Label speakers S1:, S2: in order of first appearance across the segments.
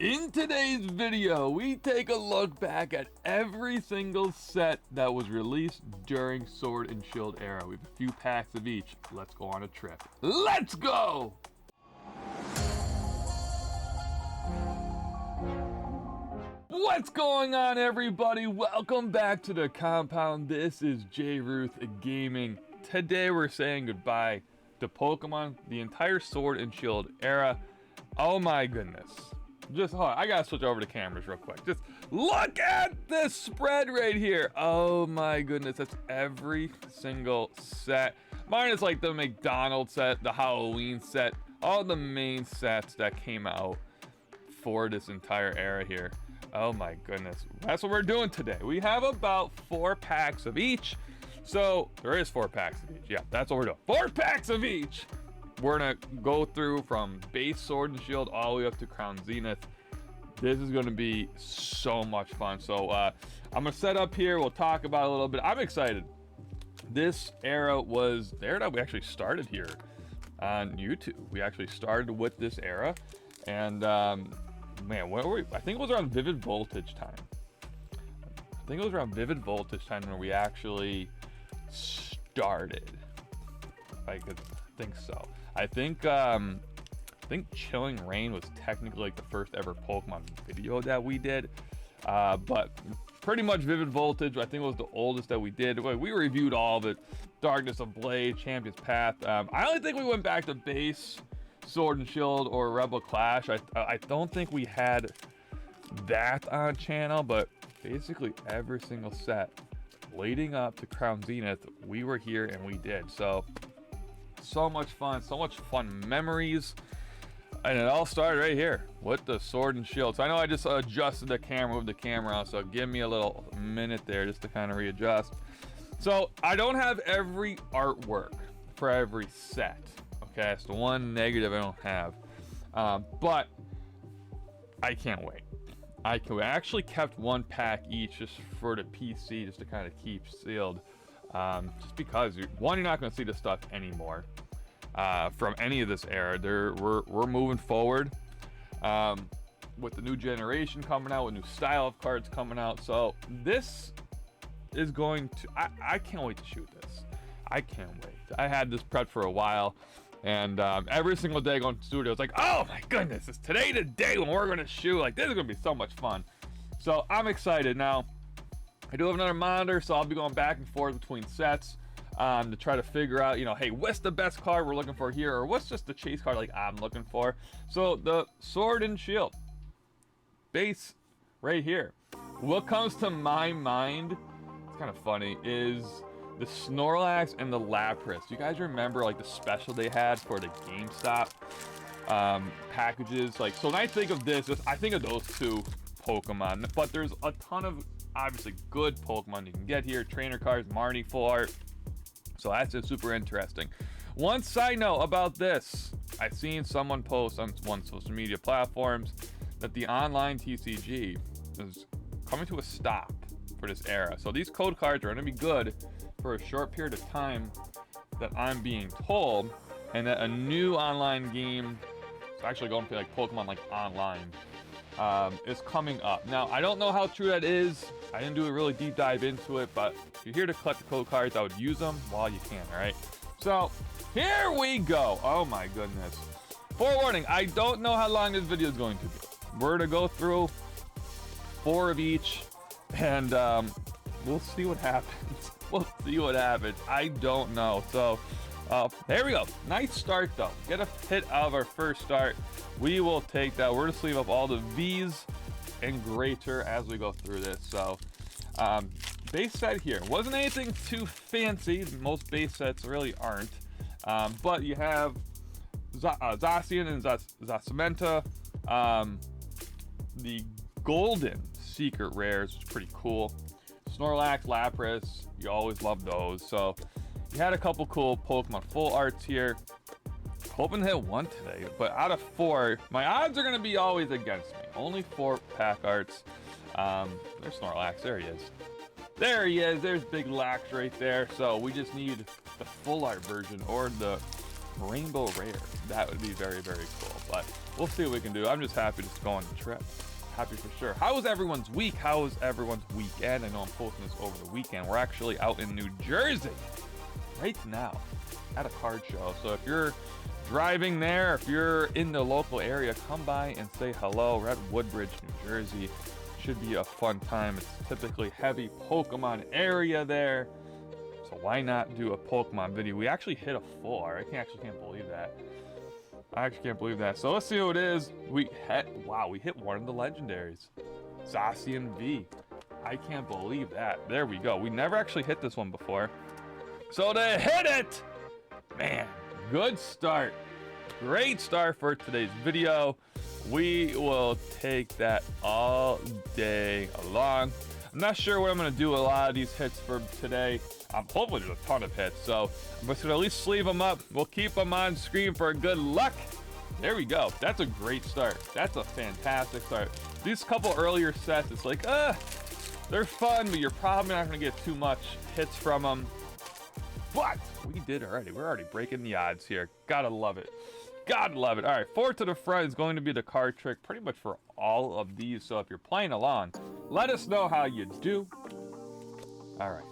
S1: In today's video, we take a look back at every single set that was released during Sword and Shield era. We have a few packs of each. Let's go on a trip. Let's go! What's going on, everybody? Welcome back to the compound. This is JReuthGaming. Today we're saying goodbye to Pokemon, the entire Sword and Shield era. Oh my goodness. Just hold on, I gotta switch over to cameras real quick. Just look at this spread right here. Oh my goodness, that's every single set. Minus like the McDonald's set, the Halloween set, all the main sets that came out for this entire era here. Oh my goodness, that's what we're doing today. We have about 4 packs of each. So there is 4 packs of each. Yeah, that's what we're doing. 4 packs of each. We're gonna go through from base Sword and Shield all the way up to Crown Zenith. This is gonna be so much fun. So I'm gonna set up here. We'll talk about it a little bit. I'm excited. This era was the era that we actually started here on YouTube. We actually started with this era, and man, where were we? I think it was around Vivid Voltage time. I think it was around Vivid Voltage time when we actually started. If I could think so. I think Chilling Reign was technically like the first ever Pokemon video that we did, but pretty much Vivid Voltage I think was the oldest that we did. We reviewed all of it. Darkness Ablaze, Champion's Path. I only think we went back to base Sword and Shield or Rebel Clash. I don't think we had that on channel, but basically every single set leading up to Crown Zenith we were here and we did. So much fun memories, and it all started right here with the Sword and Shield. So I know I just adjusted the camera, moved the camera out, so give me a little minute there just to kind of readjust. So I don't have every artwork for every set. Okay, that's the one negative I don't have, but I can't wait. I actually kept 1 pack each just for the PC, just to kind of keep sealed. Just because you're not going to see this stuff anymore from any of this era. We're moving forward with the new generation coming out, with new style of cards coming out. So this is going to, I can't wait to shoot this. I can't wait. I had this prepped for a while, and every single day going to the studio, it's like, oh my goodness, is today the day when we're going to shoot? Like, this is going to be so much fun. So I'm excited. Now, I do have another monitor, so I'll be going back and forth between sets to try to figure out, hey, what's the best card we're looking for here, or what's just the chase card like I'm looking for. So the Sword and Shield base right here. What comes to my mind, it's kind of funny, is the Snorlax and the Lapras. You guys remember like the special they had for the GameStop packages? Like, so when I think of this, I think of those 2 Pokemon, but there's a ton of obviously good Pokemon you can get here. Trainer cards, Marnie full art. So that's just super interesting. One side note about this, I've seen someone post on one social media platforms that the online TCG is coming to a stop for this era. So these code cards are going to be good for a short period of time, that I'm being told, and that a new online game, it's actually going to be like Pokemon like online, is coming up. Now, I don't know how true that is. I didn't do a really deep dive into it, but if you're here to collect the code cards, I would use them while you can, all right? So here we go. Oh my goodness. Forewarning, I don't know how long this video is going to be. We're gonna go through 4 of each, and we'll see what happens. We'll see what happens. I don't know. So there we go. Nice start though. Get a hit out of our first start. We will take that. We're gonna sleeve up all the V's and greater as we go through this. So base set here wasn't anything too fancy. Most base sets really aren't, but you have Zacian and Zacimenta, the golden secret rares, which is pretty cool. Snorlax, Lapras, you always love those. So you had a couple cool Pokemon full arts here. Hoping to hit 1 today, but out of 4, my odds are going to be always against me. Only 4 pack arts. There's Snorlax. There he is. There he is. There's Big Lax right there. So we just need the full art version or the Rainbow Rare. That would be very, very cool. But we'll see what we can do. I'm just happy to go on the trip. Happy for sure. How was everyone's week? How was everyone's weekend? I know I'm posting this over the weekend. We're actually out in New Jersey right now at a card show. So if you're driving there, if you're in the local area, come by and say hello. We're at Woodbridge, New Jersey. Should be a fun time. It's typically heavy Pokemon area there. So why not do a Pokemon video? We actually hit a full. I can't believe that. I actually can't believe that. So let's see who it is. We hit one of the legendaries. Zacian V. I can't believe that. There we go. We never actually hit this one before. So to hit it, man, good start. Great start for today's video. We will take that all day long. I'm not sure what I'm gonna do a lot of these hits for today. Hopefully there's a ton of hits, so I'm just gonna at least sleeve them up. We'll keep them on screen for good luck. There we go. That's a great start. That's a fantastic start. These couple earlier sets, it's like, they're fun, but you're probably not gonna get too much hits from them. But we did already. We're already breaking the odds here. Gotta love it. Gotta love it. All right, 4 to the front is going to be the card trick pretty much for all of these. So if you're playing along, let us know how you do. All right,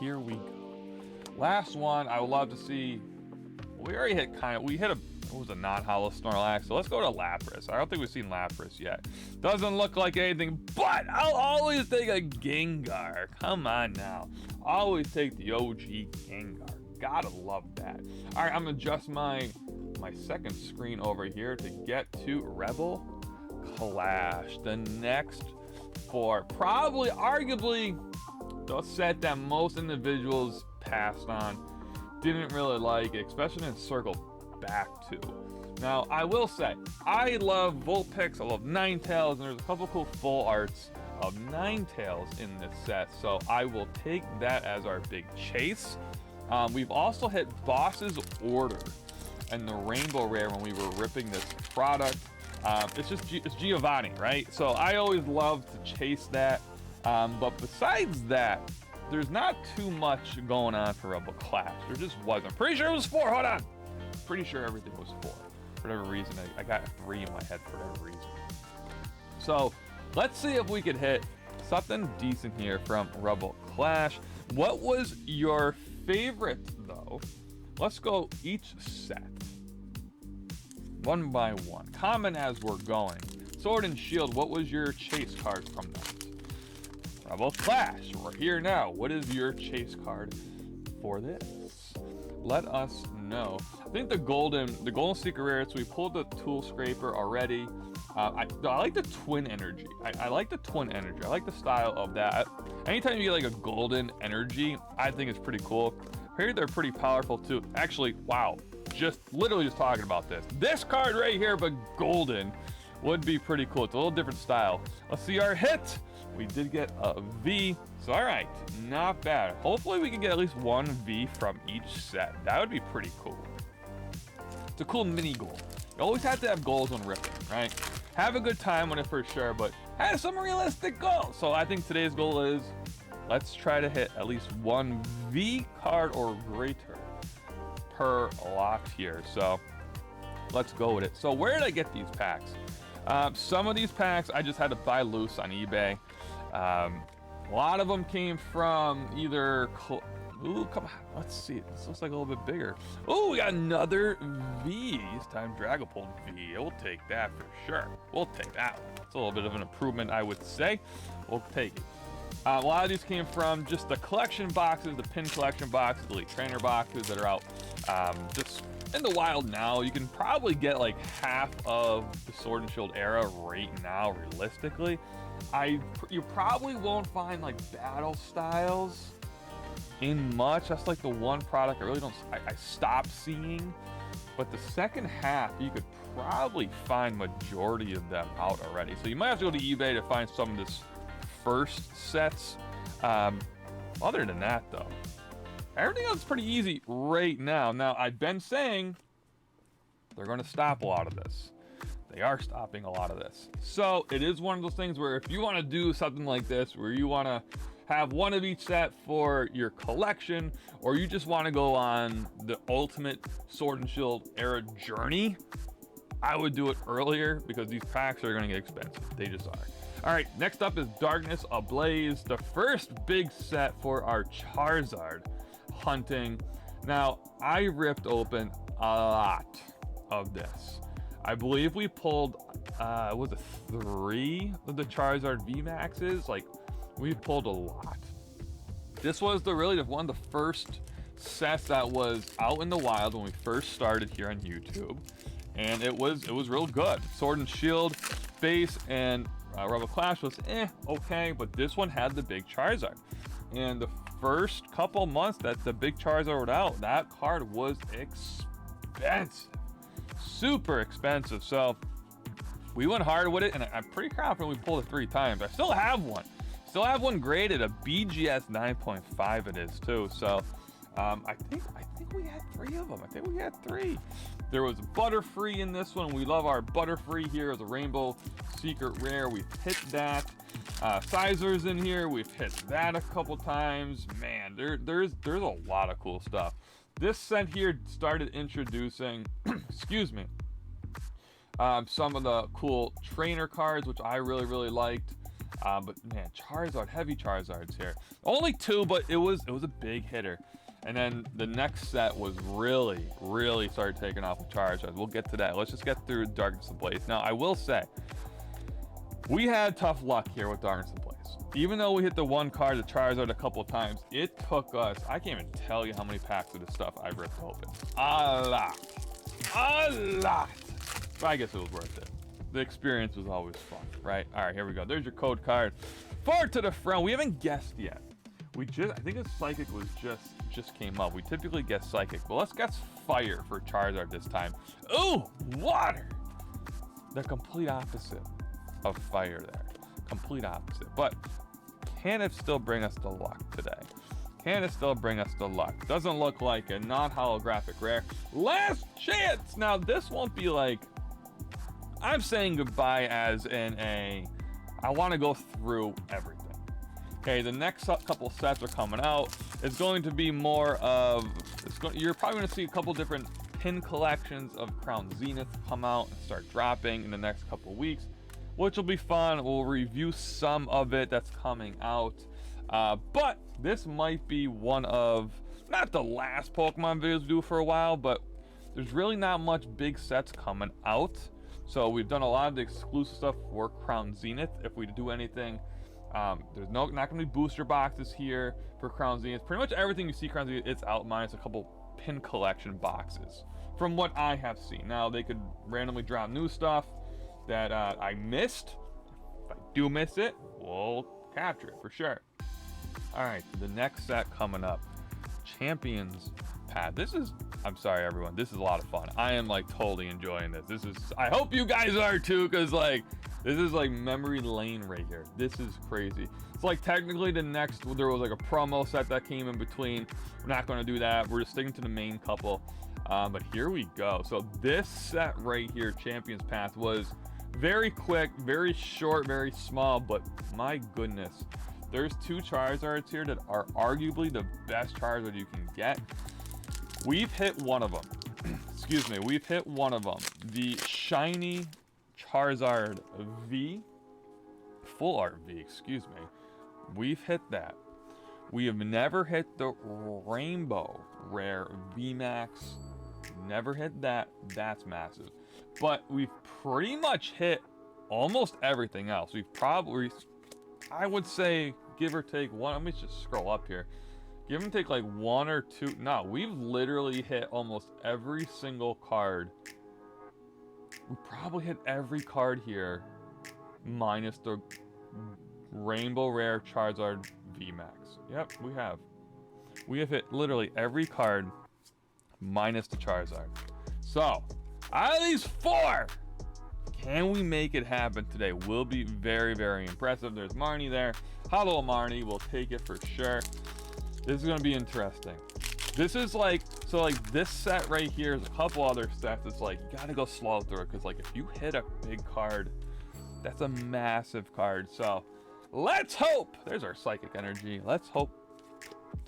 S1: here we go. Last one, I would love to see. We already hit it was a non-hollow Snorlax. So let's go to Lapras. I don't think we've seen Lapras yet. Doesn't look like anything, but I'll always take a Gengar. Come on now. Always take the OG Gengar. Gotta love that. All right, I'm gonna adjust my second screen over here to get to Rebel Clash. The next for probably, arguably, the set that most individuals passed on, didn't really like it, especially in Circle Back to. Now, I will say, I love Vulpix, I love Ninetales, and there's a couple cool full arts of Ninetales in this set, so I will take that as our big chase. We've also hit Boss's Order and the Rainbow Rare when we were ripping this product. It's Giovanni, right? So I always love to chase that. But besides that, there's not too much going on for Rebel Clash. There just wasn't. Pretty sure it was 4. Hold on. Pretty sure everything was 4. For whatever reason, I got 3 in my head for whatever reason. So let's see if we could hit something decent here from Rebel Clash. What was your favorite, though? Let's go each set, one by one. Comment as we're going. Sword and Shield, what was your chase card from that? Rebel Clash, we're here now. What is your chase card for this? Let us know. I think the golden secret rare, so we pulled the Tool Scraper already. I like the Twin Energy. I like the Twin Energy. I like the style of that. Anytime you get like a golden energy, I think it's pretty cool. Here they're pretty powerful too. Actually, wow, literally just talking about this. This card right here, but golden, would be pretty cool. It's a little different style. Let's see our hit. We did get a V, so all right, not bad. Hopefully we can get at least one V from each set. That would be pretty cool. It's a cool mini goal. You always have to have goals when ripping, right? Have a good time on it for sure, but have some realistic goals. So I think today's goal is, let's try to hit at least one V card or greater per lock here. So let's go with it. So where did I get these packs? Some of these packs I just had to buy loose on eBay. A lot of them came from either ooh, come on, let's see. This looks like a little bit bigger. Oh, we got another V. This time Dragapult V. We'll take that for sure. We'll take that one. It's a little bit of an improvement, I would say. We'll take it. A lot of these came from just the collection boxes, the pin collection boxes, the Elite Trainer boxes that are out just in the wild now. You can probably get like half of the Sword and Shield era right now, realistically. You probably won't find like battle styles in much. That's like the one product I really don't, I stopped seeing. But the second half, you could probably find majority of them out already. So you might have to go to eBay to find some of this first sets. Other than that though, everything else is pretty easy right now. Now I've been saying they're going to stop a lot of this. They are stopping a lot of this. So it is one of those things where if you want to do something like this, where you want to have one of each set for your collection, or you just want to go on the ultimate Sword and Shield era journey, I would do it earlier because these packs are gonna get expensive. They just are. All right, next up is Darkness Ablaze, the first big set for our Charizard hunting. Now, I ripped open a lot of this. I believe we pulled, was it 3 of the Charizard VMAXs? Like, we pulled a lot. This was really one of the first sets that was out in the wild when we first started here on YouTube, and it was real good. Sword and Shield base and Rebel Clash was okay, but this one had the big Charizard, and the first couple months that the big Charizard was out, that card was expensive, super expensive. So we went hard with it, and I'm pretty confident we pulled it 3 times. I still have one graded, a BGS 9.5 it is too. So I think we had 3 of them. I think we had 3. There was Butterfree in this one. We love our Butterfree here as a Rainbow Secret Rare. We've hit that. Sizer's in here. We've hit that a couple times. Man, there's a lot of cool stuff. This set here started introducing, excuse me, some of the cool trainer cards, which I really liked. But man, Charizard, heavy Charizards here. Only 2, but it was a big hitter. And then the next set was really started taking off with Charizard. We'll get to that. Let's just get through Darkness Ablaze. Now, I will say, we had tough luck here with Darkness Ablaze. Even though we hit the 1 card, the Charizard, a couple times, it took us, I can't even tell you how many packs of this stuff I ripped open. A lot. But I guess it was worth it. The experience was always fun, right? All right, here we go. There's your code card. Forward to the front. We haven't guessed yet. I think a Psychic was just came up. We typically guess Psychic, but let's guess Fire for Charizard this time. Ooh, Water! The complete opposite of Fire there. Complete opposite. But can it still bring us the luck today? Can it still bring us the luck? Doesn't look like a non-holographic rare. Last chance! Now, this won't be like, I'm saying goodbye as in I want to go through everything. Okay, the next couple sets are coming out. It's going to be more of, you're probably going to see a couple different pin collections of Crown Zenith come out and start dropping in the next couple weeks, which will be fun. We'll review some of it that's coming out. But this might be one of, not the last Pokemon videos we do for a while, but there's really not much big sets coming out. So we've done a lot of the exclusive stuff for Crown Zenith. If we do anything, there's not going to be booster boxes here for Crown Zenith. Pretty much everything you see Crown Zenith, it's out minus a couple pin collection boxes from what I have seen. Now, they could randomly drop new stuff that I missed. If I do miss it, we'll capture it for sure. All right, the next set coming up, Champions Path. I'm sorry everyone, this is a lot of fun. I am like totally enjoying this. I hope you guys are too, because like this is like memory lane right here. This is crazy. It's like technically there was like a promo set that came in between. We're not going to do that. We're just sticking to the main couple. But here we go. So this set right here, Champions Path, was very quick, very short, very small, but my goodness, there's 2 Charizards here that are arguably the best Charizard you can get. We've hit one of them. Excuse me, we've hit one of them. The shiny Charizard V, full art V, excuse me. We've hit that. We have never hit the Rainbow Rare VMAX. Never hit that. That's massive. But we've pretty much hit almost everything else. We've probably, I would say, give or take one. Let me just scroll up here. Give and take like 1 or 2. No, we've literally hit almost every single card. We probably hit every card here minus the Rainbow Rare Charizard VMAX. Yep, we have. We have hit literally every card minus the Charizard. So, out of these 4, can we make it happen today? Will be very, very impressive. There's Marnie there. Hello, Marnie. We'll take it for sure. This is going to be interesting. This is like, so like this set right here is a couple other sets. It's like, you got to go slow through it. Because like if you hit a big card, that's a massive card. So let's hope. There's our Psychic Energy. Let's hope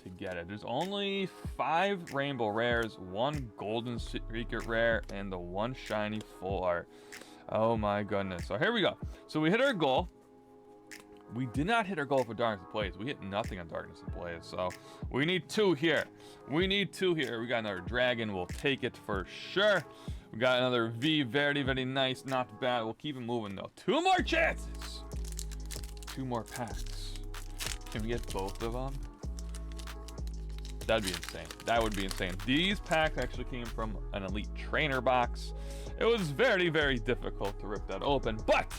S1: to get it. There's only 5 rainbow rares, 1 golden secret rare, and the 1 shiny full art. Oh my goodness. So here we go. So we hit our goal. We did not hit our goal for Darkness Ablaze. We hit nothing on Darkness Ablaze. So we need 2 here. We need 2 here. We got another dragon. We'll take it for sure. We got another V. Very, very nice. Not bad. We'll keep it moving though. 2 more chances. 2 more packs. Can we get both of them? That'd be insane. That would be insane. These packs actually came from an elite trainer box. It was very, very difficult to rip that open, but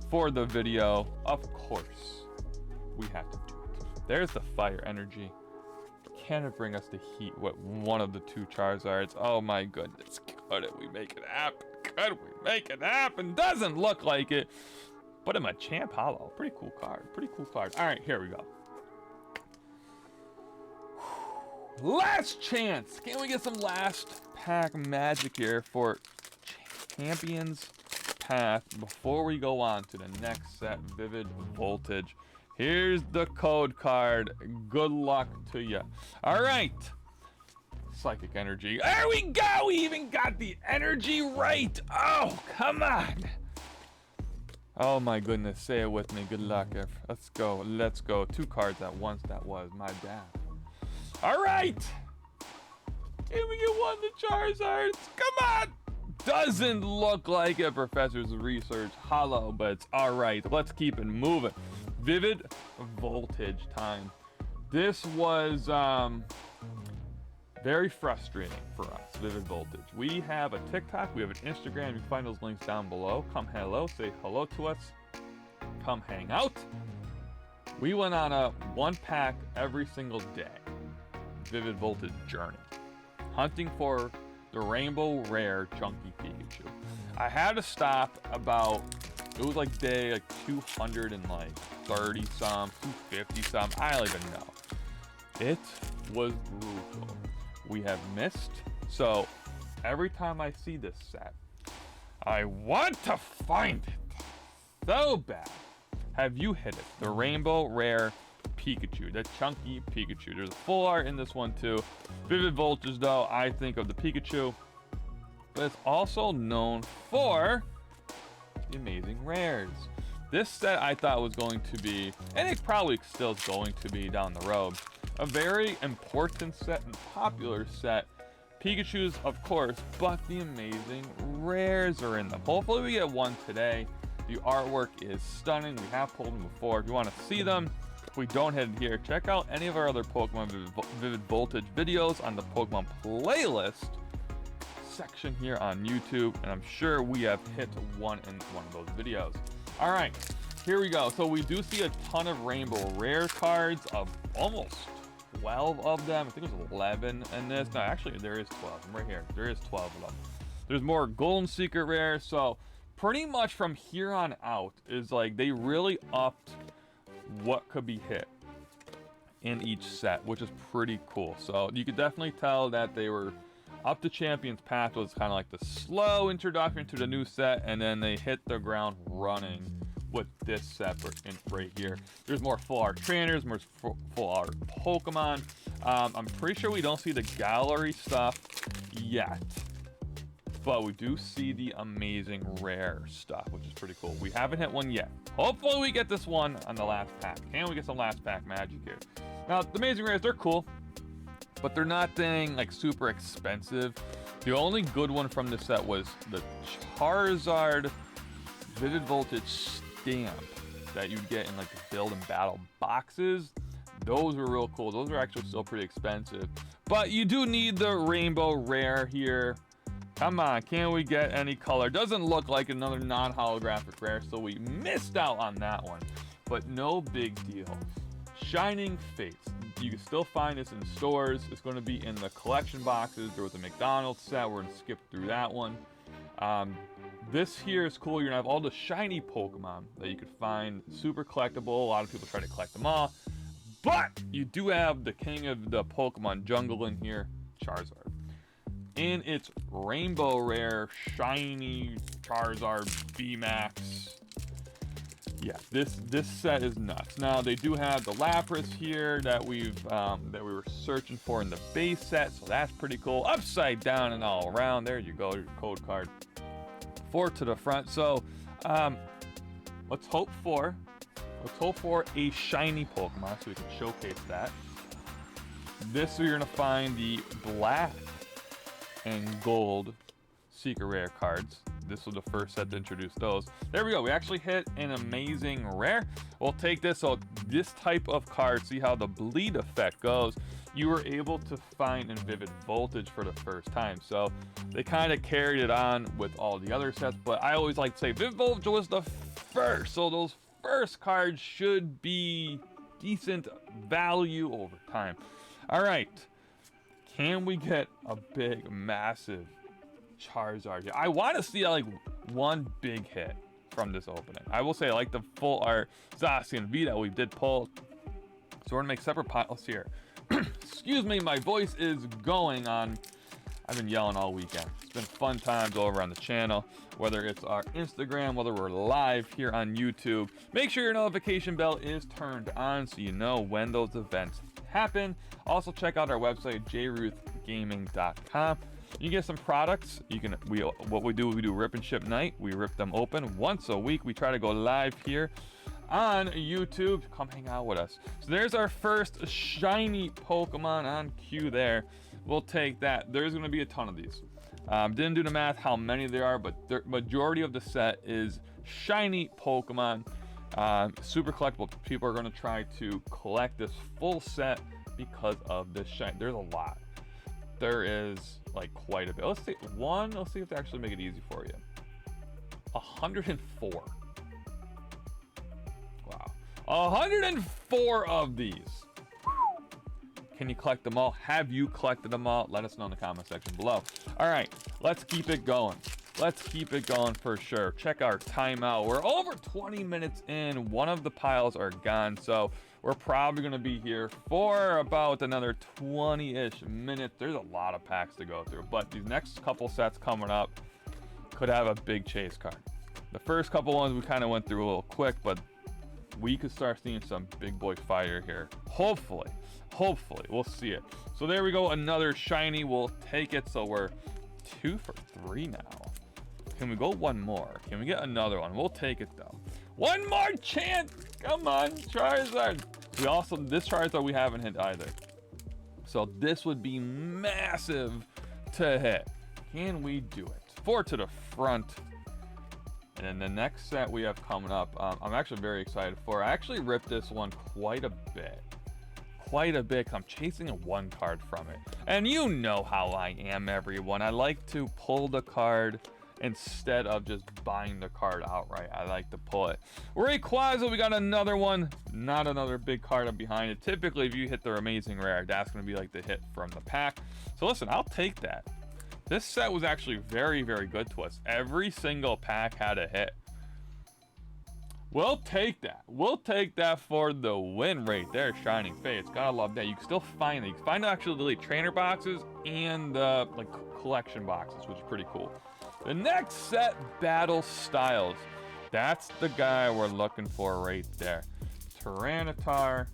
S1: for the video, of course, we have to do it. There's the fire energy. Can it bring us the heat with one of the 2 Charizards? Oh my goodness. Could we make it happen? Could we make it happen? Doesn't look like it. But I'm a Champ Hollow. Pretty cool card. Pretty cool card. All right, here we go. Last chance. Can we get some last pack magic here for Champions Path before we go on to the next set, Vivid Voltage? Here's the code card. Good luck to you. All right. Psychic energy. There we go. We even got the energy right. Oh, come on. Oh my goodness. Say it with me. Good luck. Let's go. Let's go. 2 cards at once. That was my bad. All right. Can we get 1 of the Charizards? Come on. Doesn't look like it, Professor's Research Hollow, but it's all right. Let's keep it moving. Vivid Voltage time. This was very frustrating for us, Vivid Voltage. We have a TikTok, we have an Instagram. You can find those links down below. Come hello, say hello to us. Come hang out. We went on a 1 pack every single day Vivid Voltage journey, hunting for the rainbow rare chunky Pikachu. I had to stop about, it was like day like 230 some, 250 some, I don't even know. It was brutal. We have missed, so every time I see this set, I want to find it so bad. Have you hit it? The rainbow rare Pikachu, the chunky Pikachu. There's a full art in this one too. Vivid Voltage though, I think of the Pikachu, but it's also known for the amazing rares. This set I thought was going to be, and it probably still is going to be down the road, a very important set and popular set. Pikachu's, of course, but the amazing rares are in them. Hopefully we get 1 today. The artwork is stunning. We have pulled them before. If you want to see them, if we don't head here, check out any of our other Pokemon Vivid Voltage videos on the Pokemon playlist section here on YouTube, and I'm sure we have hit 1 in one of those videos. All right, here we go. So we do see a ton of rainbow rare cards, of almost 12 of them. I think it was 11 in this. No, actually there is 12. I'm right here. There is 12 of them. There's more golden secret rares. So pretty much from here on out is like they really upped what could be hit in each set, which is pretty cool. So you could definitely tell that they were up to Champions Path was kind of like the slow introduction to the new set, and then they hit the ground running with this set right here. There's more full art trainers, more full art Pokemon. I'm pretty sure we don't see the gallery stuff yet, but we do see the amazing rare stuff, which is pretty cool. We haven't hit 1 yet. Hopefully we get this one on the last pack. Can we get some last pack magic here? Now, the amazing rares, they're cool, but they're not thing like super expensive. The only good one from this set was the Charizard Vivid Voltage stamp that you get in like the build and battle boxes. Those were real cool. Those are actually still pretty expensive, but you do need the rainbow rare here. Come on, can we get any color? Doesn't look like another non-holographic rare, so we missed out on that one, but no big deal. Shining Fates. You can still find this in stores. It's going to be in the collection boxes. There was a McDonald's set. We're going to skip through that one. This here is cool. You're going to have all the shiny Pokemon that you could find. Super collectible. A lot of people try to collect them all. But you do have the king of the Pokemon jungle in here, Charizard. In its rainbow rare, shiny Charizard VMAX. yeah, this set is nuts. Now they do have the Lapras here that we were searching for in the base set, so that's pretty cool. Upside down and all around. There you go, your code card. 4 to the front. So let's hope for a shiny Pokemon so we can showcase that. This you're gonna find the black and gold secret rare cards. This was the first set to introduce those. There we go. We actually hit an amazing rare. We'll take this. So this type of card, see how the bleed effect goes. You were able to find in Vivid Voltage for the first time. So they kind of carried it on with all the other sets, but I always like to say Vivid Voltage was the first. So those first cards should be decent value over time. All right. Can we get a big, massive Charizard here? I want to see like one big hit from this opening. I will say, like the full art Zacian V that we did pull. So we're gonna make separate piles here. Excuse me, my voice is going on. I've been yelling all weekend. It's been fun times over on the channel, whether it's our Instagram, whether we're live here on YouTube. Make sure your notification bell is turned on so you know when those events happen. Also check out our website, JReuthGaming.com. You get some products. What we do rip and ship night. We rip them open once a week. We try to go live here on YouTube. Come hang out with us. So there's our first shiny Pokemon on cue there. We'll take that. There's going to be a ton of these. Didn't do the math how many there are, but the majority of the set is shiny Pokemon. Super collectible. People are going to try to collect this full set because of this shine. There's a lot. There is like quite a bit. Let's take one. Let's see if they actually make it easy for you. 104. Wow. 104 of these. Can you collect them all? Have you collected them all? Let us know in the comment section below. All right, let's keep it going. Let's keep it going for sure. Check our timeout. We're over 20 minutes in. One of the piles are gone, so we're probably going to be here for about another 20-ish minutes. There's a lot of packs to go through, but these next couple sets coming up could have a big chase card. The first couple ones we kind of went through a little quick, but we could start seeing some big boy fire here. Hopefully, we'll see it. So there we go, another shiny. We'll take it. So we're 2 for 3 now. Can we go one more? Can we get another one? We'll take it though. One more chance. Come on, Charizard. This Charizard we haven't hit either. So this would be massive to hit. Can we do it? 4 to the front. And then the next set we have coming up, I'm actually very excited for. I actually ripped this one quite a bit. I'm chasing a one card from it. And you know how I am, everyone. I like to pull the card instead of just buying the card outright. I like to pull it. Rayquaza, we got another one. Not another big card up behind it. Typically, if you hit the amazing rare, that's going to be like the hit from the pack. So listen, I'll take that. This set was actually very, very good to us. Every single pack had a hit. We'll take that. We'll take that for the win rate there. Shining Fates. Gotta love that. You can still find it. You can find actually the elite trainer boxes and like collection boxes, which is pretty cool. The next set, Battle Styles. That's the guy we're looking for right there. Tyranitar.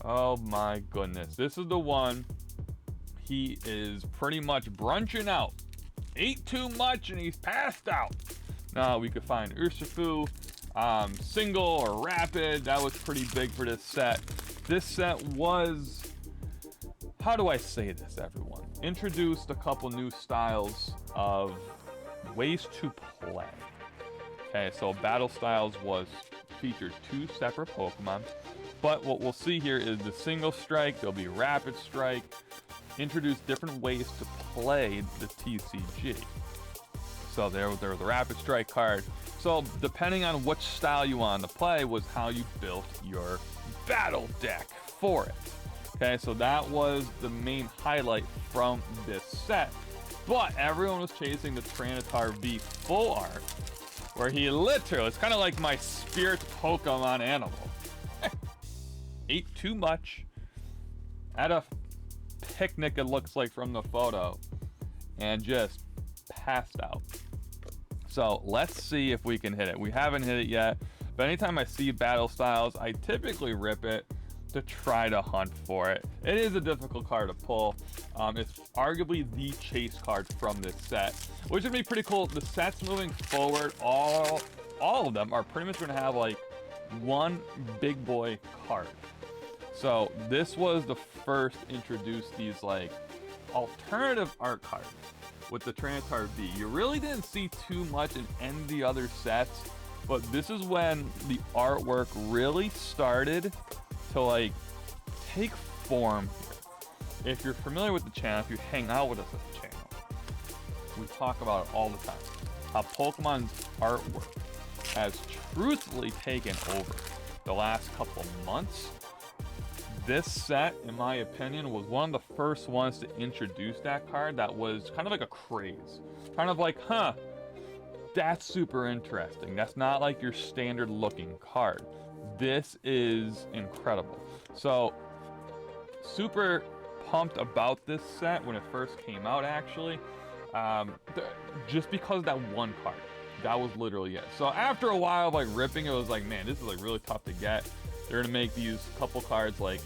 S1: Oh my goodness. This is the one. He is pretty much brunching out. Ate too much and he's passed out. Now we could find Urshifu, single or rapid. That was pretty big for this set. This set was, how do I say this, everyone? Introduced a couple new styles of ways to play. Okay, so Battle Styles featured 2 separate Pokemon, but what we'll see here is the single strike. There'll be rapid strike. Introduce different ways to play the TCG. So there was the rapid strike card. So depending on which style you wanted to play was how you built your battle deck for it. Okay, so that was the main highlight from this set. But everyone was chasing the Tyranitar V full art, where he literally, it's kind of like my spirit Pokemon animal. Ate too much. At a picnic, it looks like from the photo, and just passed out. So let's see if we can hit it. We haven't hit it yet. but anytime I see battle styles, I typically rip it to try to hunt for it. It is a difficult card to pull. It's arguably the chase card from this set, which would be pretty cool. The sets moving forward, all of them are pretty much going to have like one big boy card. So this was the first to introduce these like alternative art cards with the Trantar V. You really didn't see too much in any of the other sets, but this is when the artwork really started to like take form. If you're familiar with the channel, if you hang out with us at the channel, we talk about it all the time, how Pokemon's artwork has truthfully taken over the last couple months. This set, in my opinion, was one of the first ones to introduce that card that was kind of like a craze. Kind of like, huh, that's super interesting. That's not like your standard looking card. This is incredible. So, super pumped about this set when it first came out, actually. Just because of that one card. That was literally it. So after a while of like ripping, it was like, man, this is like really tough to get. They're gonna make these couple cards like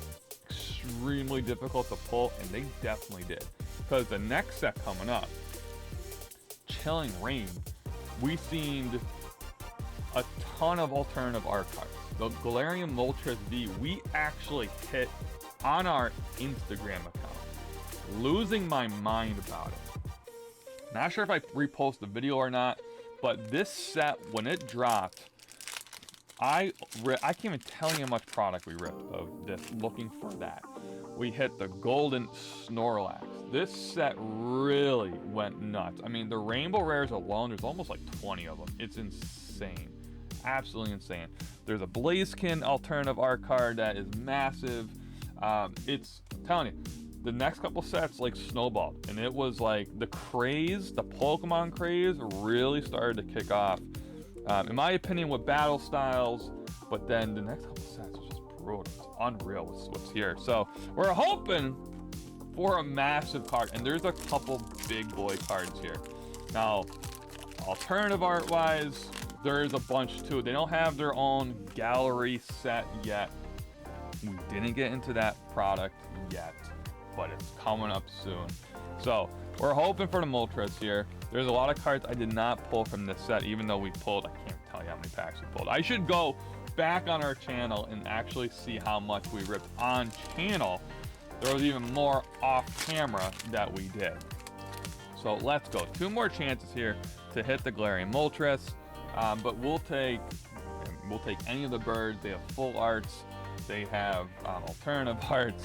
S1: extremely difficult to pull, and they definitely did. Because the next set coming up, Chilling Reign, we seen a ton of alternative art cards. The Galarian Moltres V, we actually hit on our Instagram account. Losing my mind about it. Not sure if I repost the video or not, but this set, when it dropped, I can't even tell you how much product we ripped of this looking for that. We hit the golden Snorlax. This set really went nuts. I mean, the rainbow rares alone, there's almost like 20 of them. It's insane. Absolutely insane. There's a Blaziken alternative art card that is massive. I'm telling you, the next couple sets like snowballed, and it was like the craze, the Pokemon craze really started to kick off. In my opinion, with battle styles, but then the next couple sets was just brutal. It's unreal what's here. So we're hoping for a massive card, and there's a couple big boy cards here. Now, alternative art wise, there's a bunch too. They don't have their own gallery set yet. We didn't get into that product yet, but it's coming up soon. So we're hoping for the Moltres here. There's a lot of cards I did not pull from this set, even though we pulled, I can't tell you how many packs we pulled. I should go back on our channel and actually see how much we ripped on channel. There was even more off camera that we did. So let's go. 2 more chances here to hit the Galarian Moltres, but we'll take any of the birds. They have full arts. They have alternative arts.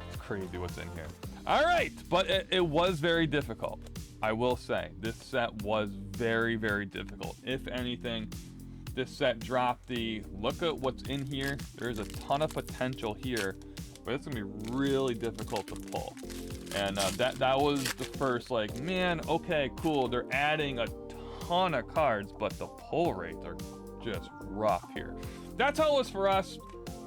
S1: It's crazy what's in here. All right, but it was very difficult. I will say this set was very, very difficult. If anything, this set dropped the look at what's in here. There's a ton of potential here, but it's gonna be really difficult to pull. And that was the first like, man, okay, cool. They're adding a ton of cards, but the pull rates are just rough here. That's how it was for us.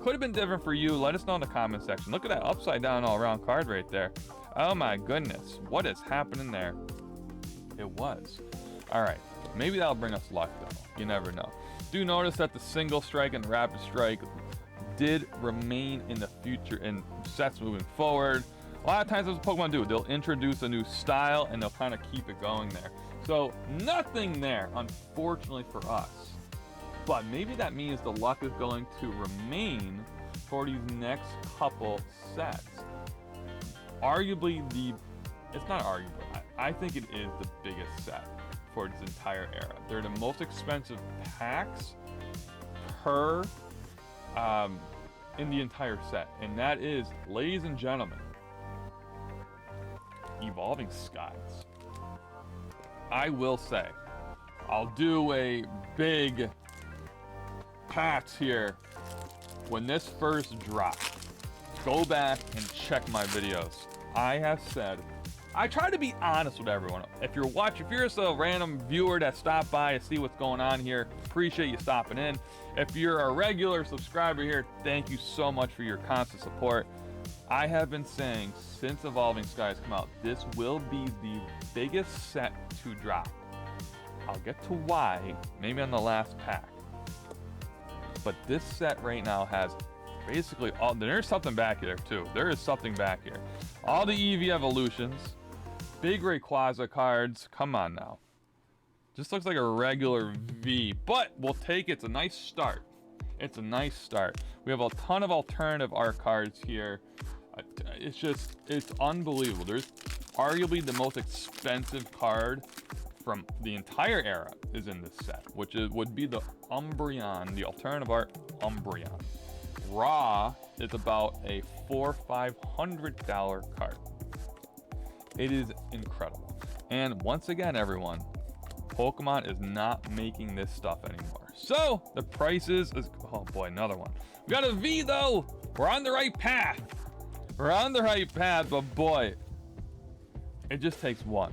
S1: Could have been different for you. Let us know in the comment section. Look at that upside down all around card right there. Oh my goodness, what is happening there? It was. All right, maybe that'll bring us luck though. You never know. Do notice that the single strike and rapid strike did remain in the future in sets moving forward. A lot of times what Pokemon do, they'll introduce a new style and they'll kind of keep it going there. So nothing there, unfortunately for us. But maybe that means the luck is going to remain for these next couple sets. Arguably it's not arguably, I think it is the biggest set for this entire era. They're the most expensive packs per in the entire set. And that is, ladies and gentlemen, Evolving Skies. I will say, I'll do a big patch here when this first dropped. Go back and check my videos. I have said, I try to be honest with everyone. If you're just a random viewer that stopped by to see what's going on here, appreciate you stopping in. If you're a regular subscriber here, thank you so much for your constant support. I have been saying since Evolving Skies come out, this will be the biggest set to drop. I'll get to why, maybe on the last pack. But this set right now has basically all. There's something back here too. There is something back here. All the EV evolutions, big Rayquaza cards. Come on now. Just looks like a regular V, but we'll take it. It's a nice start. It's a nice start. We have a ton of alternative art cards here. It's unbelievable. There's arguably the most expensive card from the entire era is in this set, which would be the Umbreon, the alternative art Umbreon. Raw is about a $400-500 card. It is incredible. And once again, everyone, Pokemon is not making this stuff anymore. So the prices is, oh boy, another one. We got a V though. We're on the right path. We're on the right path, but boy, it just takes one.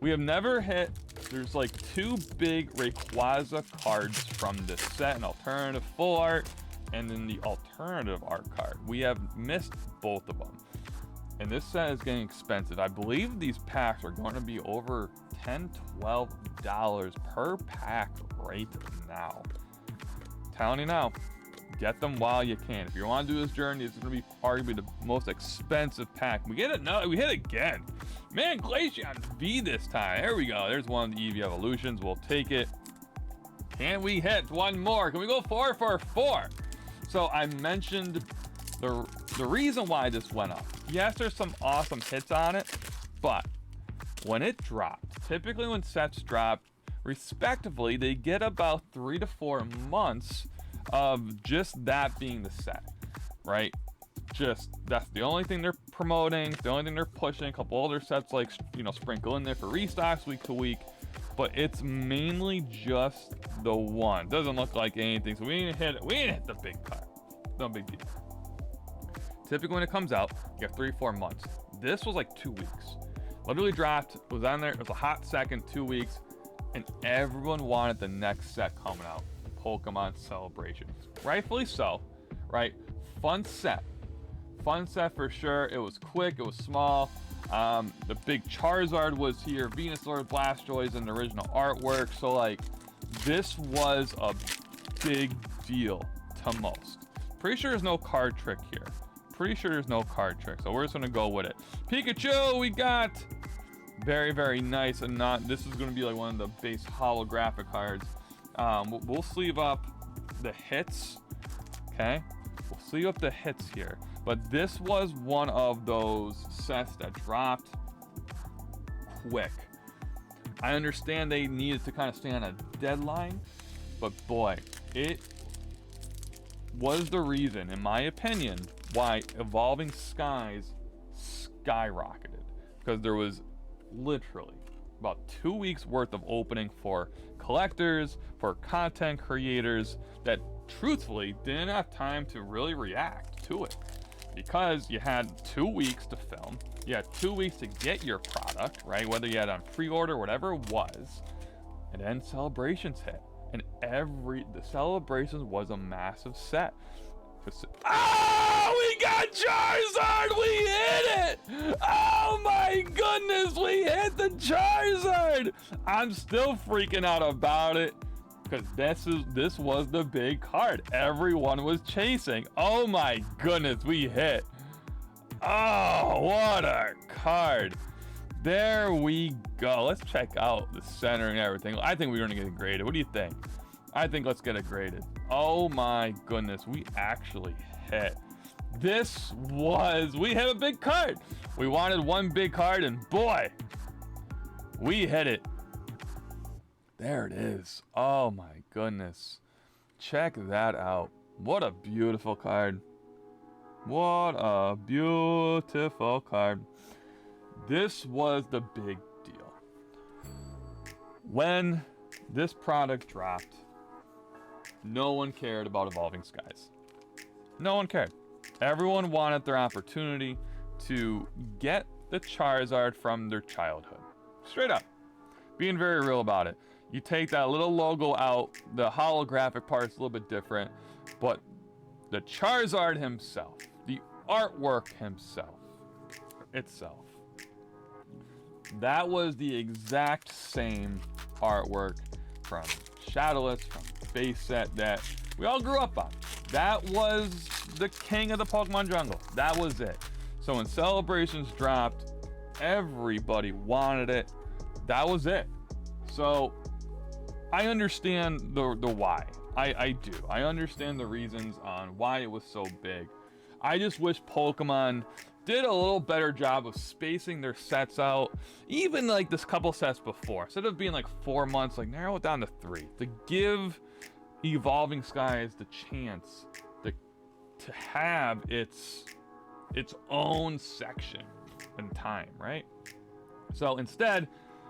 S1: We have never hit, there's like 2 big Rayquaza cards from this set, an alternative full art and then the alternative art card. We have missed both of them. And this set is getting expensive. I believe these packs are going to be over $10-12 per pack right now. I'm telling you now, get them while you can. If you want to do this journey, it's going to be arguably the most expensive pack. We get it? No, we hit again. Man, Glaceon V this time. There we go. There's one of the EV evolutions. We'll take it. Can we hit one more? Can we go 4 for 4? So I mentioned the reason why this went up. Yes, there's some awesome hits on it, but when it dropped, typically when sets drop, respectively, they get about 3 to 4 months of just that being the set, right? Just that's the only thing they're promoting, the only thing they're pushing. A couple other sets like, you know, sprinkle in there for restocks week to week, but it's mainly just the one. Doesn't look like anything, so we didn't hit the big cut. No big deal. Typically when it comes out, you have 3-4 months. This was like 2 weeks. Literally dropped, was on there, it was a hot second, 2 weeks, and everyone wanted the next set coming out, Pokemon Celebration. Rightfully so, right? Fun set for sure. It was quick, it was small. The big Charizard was here, Venusaur, Blastoise, and the original artwork. So like, this was a big deal to most. Pretty sure there's no card trick here. So we're just gonna go with it. Pikachu, we got very, very nice, and not, this is gonna be like one of the base holographic cards. We'll sleeve up the hits, okay? We'll sleeve up the hits here. But this was one of those sets that dropped quick. I understand they needed to kind of stay on a deadline, but boy, it was the reason, in my opinion, why Evolving Skies skyrocketed. Because there was literally about 2 weeks worth of opening for collectors, for content creators that truthfully didn't have time to really react to it. Because you had 2 weeks to film, you had 2 weeks to get your product, right? Whether you had on pre-order, whatever it was, and then Celebrations hit. And the Celebrations was a massive set. Oh, we got Charizard! We hit it! Oh my goodness, we hit the Charizard! I'm still freaking out about it, because this was the big card everyone was chasing. Oh my goodness, we hit. Oh, what a card. There we go. Let's check out the center and everything. I think we're gonna get it graded. What do you think? I think let's get it graded. Oh my goodness, we actually hit. We hit a big card. We wanted one big card, and boy, we hit it. There it is. Oh my goodness. Check that out. What a beautiful card. What a beautiful card. This was the big deal. When this product dropped, no one cared about Evolving Skies. No one cared. Everyone wanted their opportunity to get the Charizard from their childhood. Straight up. Being very real about it. You take that little logo out, the holographic part's a little bit different, but the Charizard himself, the artwork itself, that was the exact same artwork from Shadowless, from base set, that we all grew up on. That was the king of the Pokemon jungle. That was it. So when Celebrations dropped, everybody wanted it. That was it. So I understand the why. I do. I understand the reasons on why it was so big. I just wish Pokemon did a little better job of spacing their sets out, even like this couple sets before. Instead of being like 4 months, like narrow it down to 3 to give Evolving Skies the chance to have its own section in time, right? So instead,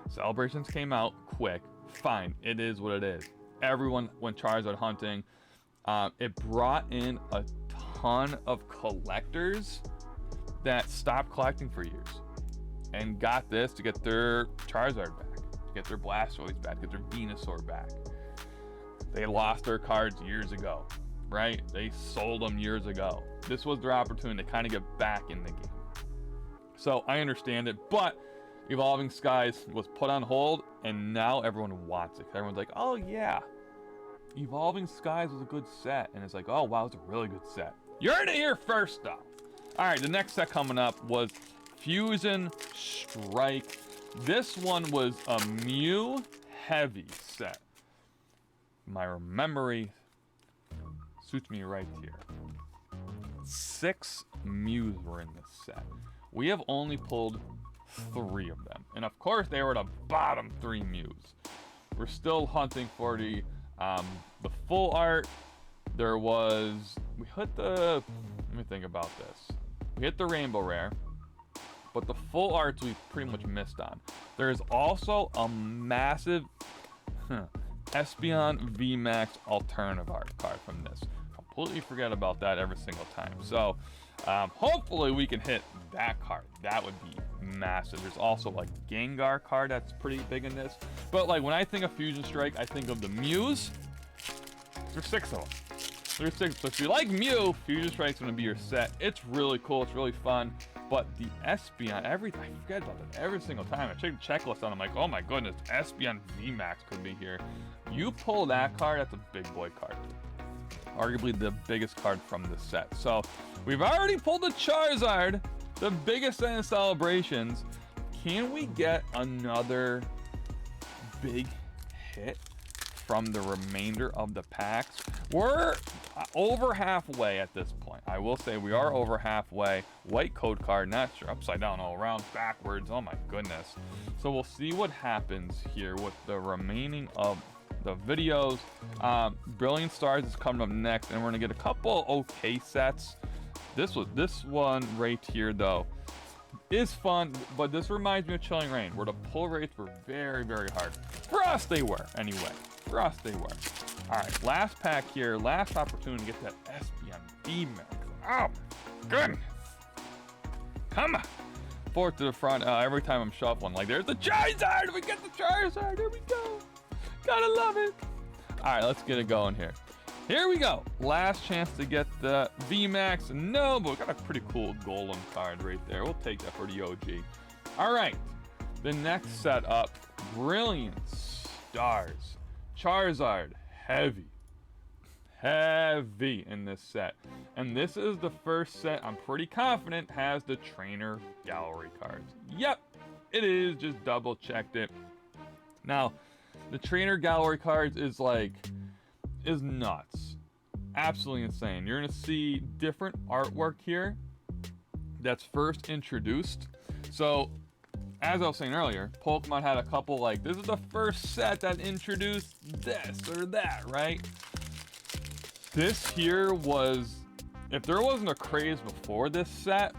S1: Celebrations came out quick. Fine, it is what it is. Everyone went Charizard hunting. It brought in a ton of collectors that stopped collecting for years and got this to get their Charizard back, to get their Blastoise back, to get their Venusaur back. They lost their cards years ago, right? They sold them years ago. This was their opportunity to kind of get back in the game. So I understand it, but Evolving Skies was put on hold, and now everyone wants it. Everyone's like, oh yeah, Evolving Skies was a good set. And it's like, oh wow, it's a really good set. You're in here first though. All right, the next set coming up was Fusion Strike. This one was a Mew heavy set. My memory suits me right here. 6 Mews were in this set. We have only pulled 3 of them, and of course they were the bottom 3 Mews. We're still hunting for the full art. There was, we hit the, let me think about this. We hit the Rainbow Rare, but the full arts we pretty much missed on. There's also a massive Espeon VMAX alternative art card from this. Completely forget about that every single time. So hopefully we can hit that card. That would be massive. There's also like Gengar card that's pretty big in this. But like when I think of Fusion Strike, I think of the Mews. There's 6 of them. There's 6. So if you like Mew, Fusion Strike's gonna be your set. It's really cool. It's really fun. But the Espeon, I forget about that every single time. I check the checklist on. I'm like, oh my goodness, Espeon VMAX could be here. You pull that card, that's a big boy card. Arguably the biggest card from the set. So we've already pulled the Charizard, the biggest set in Celebrations. Can we get another big hit from the remainder of the packs? We're over halfway at this point. I will say we are over halfway. White code card, not sure, upside down, all around, backwards. Oh my goodness. So we'll see what happens here with the remaining of the videos. Brilliant Stars is coming up next, and we're gonna get a couple okay sets. This one right here though is fun, but this reminds me of Chilling Reign, where the pull rates were very, very hard. For us they were, anyway. For us they were. All right, last pack here, last opportunity to get that Espeon VMAX. Oh my goodness. Come on. Forward to the front, every time I'm shuffling, like there's the Charizard, we get the Charizard, here we go. Gotta love it. All right, let's get it going here. Here we go. Last chance to get the VMAX. No, but we got a pretty cool Golem card right there. We'll take that for the OG. All right, the next setup, Brilliant Stars. Charizard, heavy in this set. And this is the first set I'm pretty confident has the Trainer Gallery cards. Yep, it is, just double checked it. Now, the Trainer Gallery cards is nuts. Absolutely insane. You're gonna see different artwork here that's first introduced. So, as I was saying earlier, Pokemon had a couple like, this is the first set that introduced this or that, right? This here was, if there wasn't a craze before this set,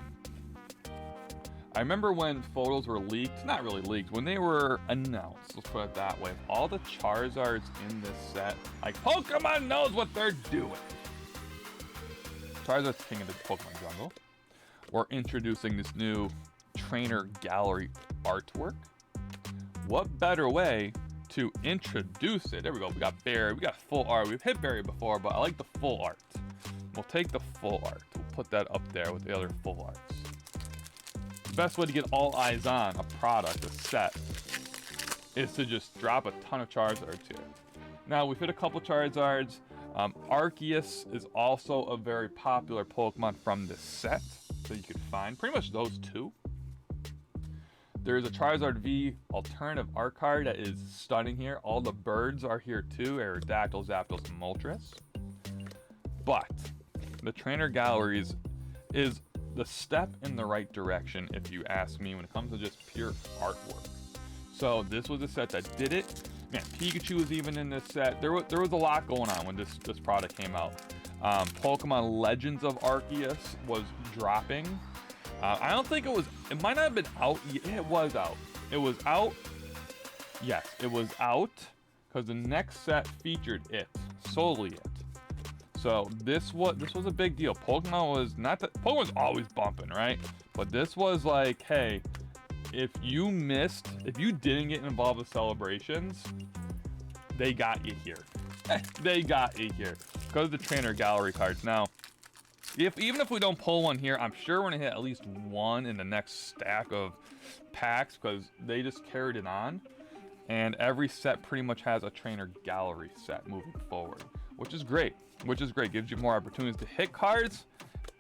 S1: I remember when photos were leaked, not really leaked, when they were announced, let's put it that way, all the Charizards in this set, like Pokemon knows what they're doing. Charizard's king of the Pokemon jungle. We're introducing this new Trainer Gallery artwork. What better way to introduce it? There we go, we got Barry, we got full art. We've hit Barry before, but I like the full art. We'll take the full art. We'll put that up there with the other full arts. The best way to get all eyes on a product, a set, is to just drop a ton of Charizards here. Now, we've hit a couple Charizards. Arceus is also a very popular Pokemon from this set, so you could find pretty much those two. There's a Charizard V alternative art card that is stunning here. All the birds are here too, Aerodactyl, Zapdos, and Moltres. But the trainer galleries is the step in the right direction, if you ask me, when it comes to just pure artwork. So this was a set that did it. Man, Pikachu was even in this set. There was a lot going on when this product came out. Pokemon Legends of Arceus was dropping. I don't think it might not have been out. It was out. It was out. Yes, it was out because the next set featured it, solely it. So this was a big deal. Pokemon was always bumping, right? But this was like, hey, if you didn't get involved with celebrations, they got you here. They got you here. Go to the trainer gallery cards. Now, even if we don't pull one here, I'm sure we're gonna hit at least one in the next stack of packs because they just carried it on. And every set pretty much has a trainer gallery set moving forward, which is great. Gives you more opportunities to hit cards,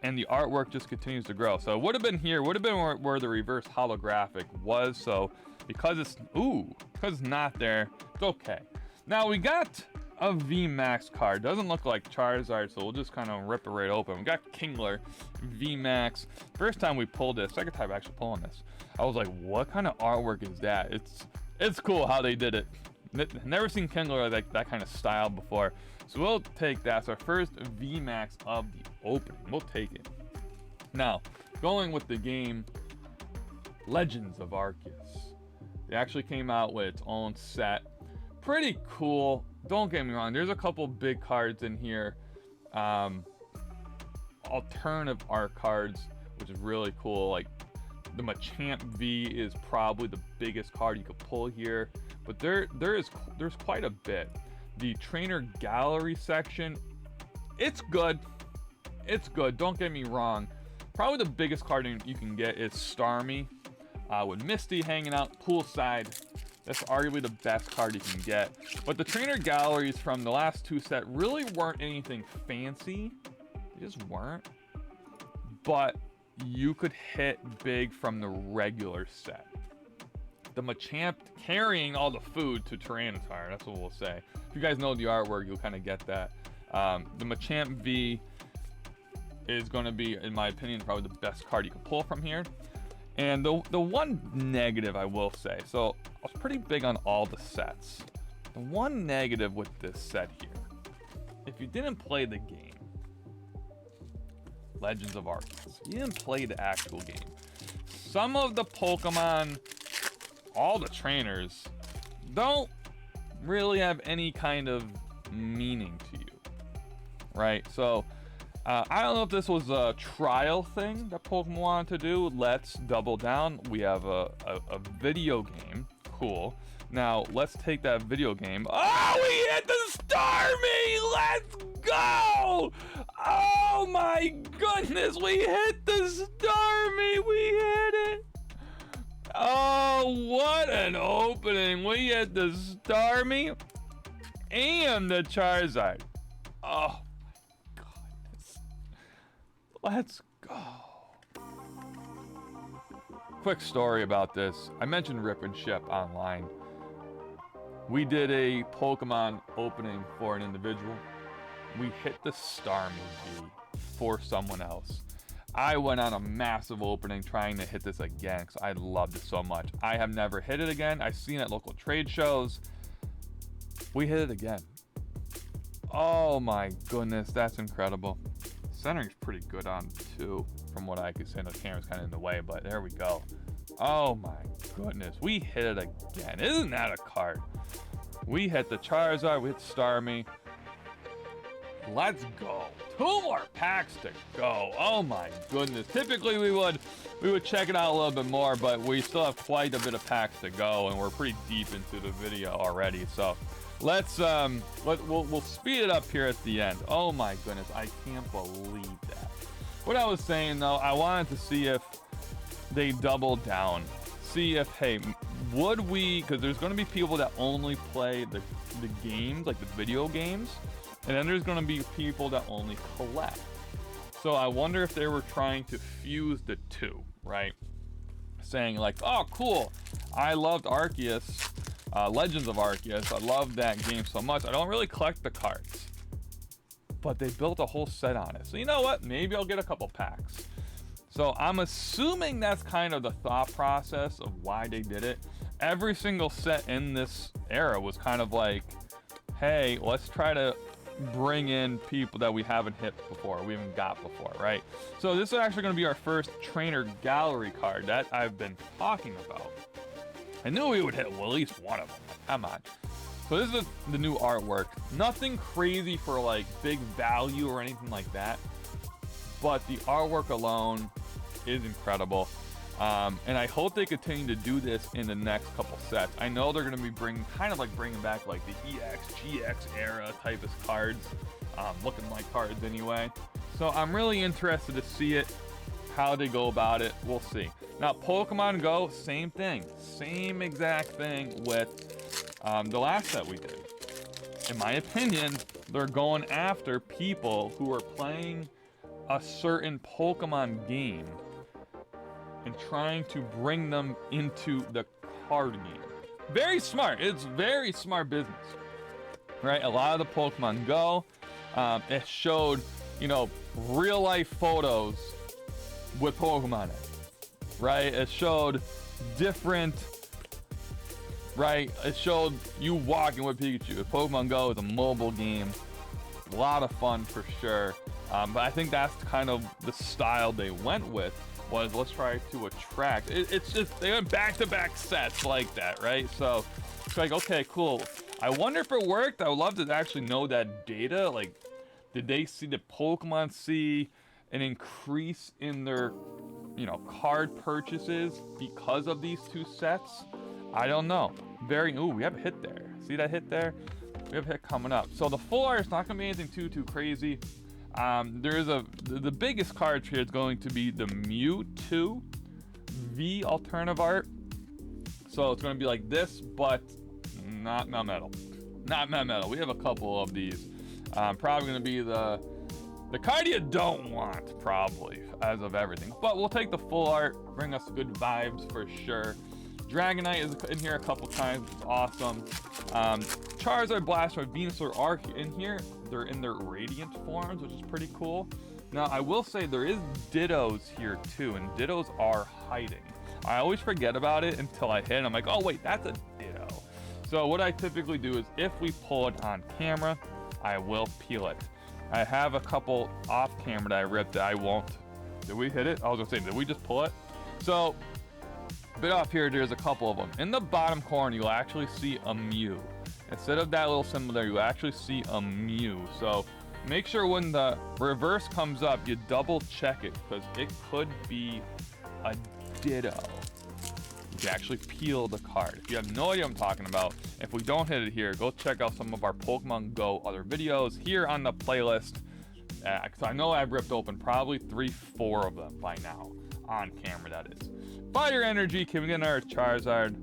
S1: and the artwork just continues to grow. So it would have been where the reverse holographic was. So because it's not there, it's okay. Now we got a VMAX card. Doesn't look like Charizard, so we'll just kind of rip it right open. We got Kingler VMAX. First time we pulled this, second time actually pulling this, I was like, what kind of artwork is that? It's cool how they did it. Never seen Kingler like that kind of style before. So we'll take that. So our first VMAX of the opening. We'll take it. Now, going with the game Legends of Arceus. It actually came out with its own set. Pretty cool. Don't get me wrong. There's a couple big cards in here. Alternative art cards, which is really cool. Like the Machamp V is probably the biggest card you could pull here. But there's quite a bit. The trainer gallery section, it's good. It's good. Don't get me wrong. Probably the biggest card you can get is Starmie, with Misty hanging out poolside. That's arguably the best card you can get. But the trainer galleries from the last two sets really weren't anything fancy. They just weren't. But you could hit big from the regular set. The Machamp carrying all the food to Tyranitar, that's what we'll say. If you guys know the artwork, you'll kind of get that. The Machamp V is going to be, in my opinion, probably the best card you can pull from here. And the one negative I will say, so I was pretty big on all the sets. The one negative with this set here, if you didn't play the game, Legends of Arceus, you didn't play the actual game, some of the Pokemon, all the trainers, don't really have any kind of meaning to you, right? So I don't know if this was a trial thing that Pokemon wanted to do. Let's double down. We have a video game. Cool. Now let's take that video game. Oh, we hit the Starmie! Let's go! Oh my goodness, we hit the Starmie! We hit it! Oh, what an opening! We hit the Starmie and the Charizard. Oh my goodness. Let's go. Quick story about this. I mentioned Rip and Ship online. We did a Pokemon opening for an individual. We hit the Starmie V for someone else. I went on a massive opening trying to hit this again because I loved it so much. I have never hit it again. I've seen it at local trade shows. We hit it again. Oh my goodness, that's incredible. Centering's pretty good on too, from what I could say. The camera's kind of in the way, but there we go. Oh my goodness, we hit it again. Isn't that a card? We hit the Charizard, we hit Starmie. Let's go. 2 more packs to go. Oh my goodness. Typically we would check it out a little bit more, but we still have quite a bit of packs to go, and we're pretty deep into the video already. So let's we'll speed it up here at the end. Oh my goodness, I can't believe that. What I was saying though, I wanted to see if they doubled down. See if, hey, would we, because there's going to be people that only play the games, like the video games. and then there's going to be people that only collect. So I wonder if they were trying to fuse the two, right? Saying like, oh cool, I loved Arceus, Legends of Arceus, I love that game so much, I don't really collect the cards, but they built a whole set on it, so you know what, maybe I'll get a couple packs. So I'm assuming that's kind of the thought process of why they did it. Every single set in this era was kind of like, hey, let's try to bring in people that we haven't hit before, we haven't got before, right? So this is actually going to be our first trainer gallery card that I've been talking about. I knew we would hit at least one of them. Come on. So this is the new artwork. Nothing crazy for like big value or anything like that, but the artwork alone is incredible. And I hope they continue to do this in the next couple sets. I know they're going to be bringing back like the EX, GX era type of cards, looking like cards anyway. So I'm really interested to see it, how they go about it. We'll see. Now, Pokemon Go, same thing. Same exact thing with the last set we did. In my opinion, they're going after people who are playing a certain Pokemon game and trying to bring them into the card game. Very smart. It's very smart business, right? A lot of the Pokemon Go, it showed, you know, real life photos with Pokemon in it, right? It showed different, right? It showed you walking with Pikachu. Pokemon Go is a mobile game. A lot of fun for sure. But I think that's kind of the style they went with, was let's try to attract. It's just, they went back-to-back sets like that, right? So it's like, okay, cool. I wonder if it worked. I would love to actually know that data. Like, did they see the Pokemon see an increase in their, you know, card purchases because of these two sets? I don't know. Ooh, we have a hit there. See that hit there? We have a hit coming up. So the full art is not gonna be anything too crazy. The biggest card here is going to be the Mewtwo V alternative art. So it's going to be like this, but not metal. Not metal. We have a couple of these. Probably going to be the card you don't want, probably, as of everything. But we'll take the full art, bring us good vibes for sure. Dragonite is in here a couple times, which is awesome. Charizard, Blastoise, Venusaur are in here. They're in their radiant forms, which is pretty cool. Now, I will say there is Dittos here too, and Dittos are hiding. I always forget about it until I hit, and I'm like, oh wait, that's a Ditto. So what I typically do is, if we pull it on camera, I will peel it. I have a couple off camera that I ripped that I won't. Did we hit it? I was gonna say, did we just pull it? So, a bit off here, there's a couple of them. In the bottom corner, you'll actually see a Mew. Instead of that little symbol there, you actually see a Mew. So make sure when the reverse comes up, you double check it, because it could be a Ditto. You can actually peel the card. If you have no idea what I'm talking about, if we don't hit it here, go check out some of our Pokemon Go other videos here on the playlist. Because I know I've ripped open probably 3-4 of them by now. On camera, that is. Fire Energy, can we get another Charizard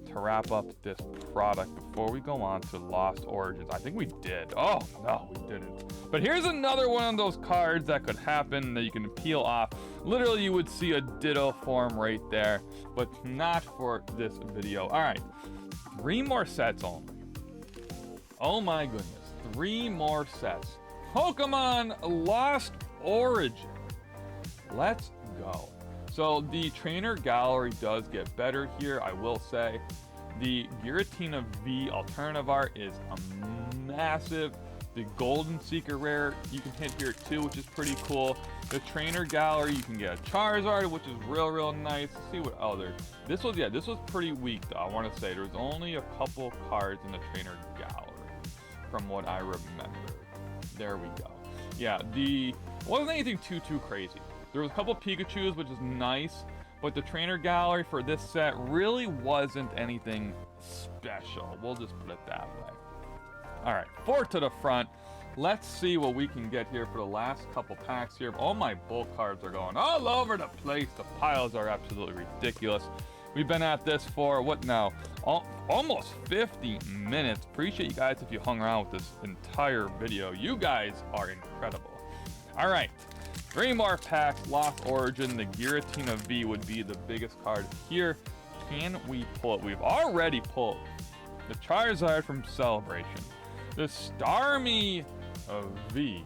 S1: to wrap up this product before we go on to Lost Origins? I think we did. Oh, no, we didn't. But here's another one of those cards that could happen that you can peel off. Literally, you would see a Ditto form right there, but not for this video. All right, 3 more sets only. Oh my goodness, 3 more sets. Pokemon Lost Origin. Let's go. So the trainer gallery does get better here, I will say. The Giratina V alternative art is a massive. The Golden Seeker rare you can hit here too, which is pretty cool. The trainer gallery, you can get a Charizard, which is real nice. Let's see what other. This was pretty weak though, I want to say. There was only a couple cards in the trainer gallery from what I remember. There we go. Yeah, wasn't anything too crazy. There was a couple Pikachus, which is nice, but the trainer gallery for this set really wasn't anything special. We'll just put it that way. All right, 4 to the front. Let's see what we can get here for the last couple packs here. Oh, my bulk cards are going all over the place. The piles are absolutely ridiculous. We've been at this for, what now? Almost 50 minutes. Appreciate you guys if you hung around with this entire video. You guys are incredible. All right, 3 more packs. Lost Origin. The Giratina V would be the biggest card here. Can we pull it? We've already pulled the Charizard from Celebration, the Starmie V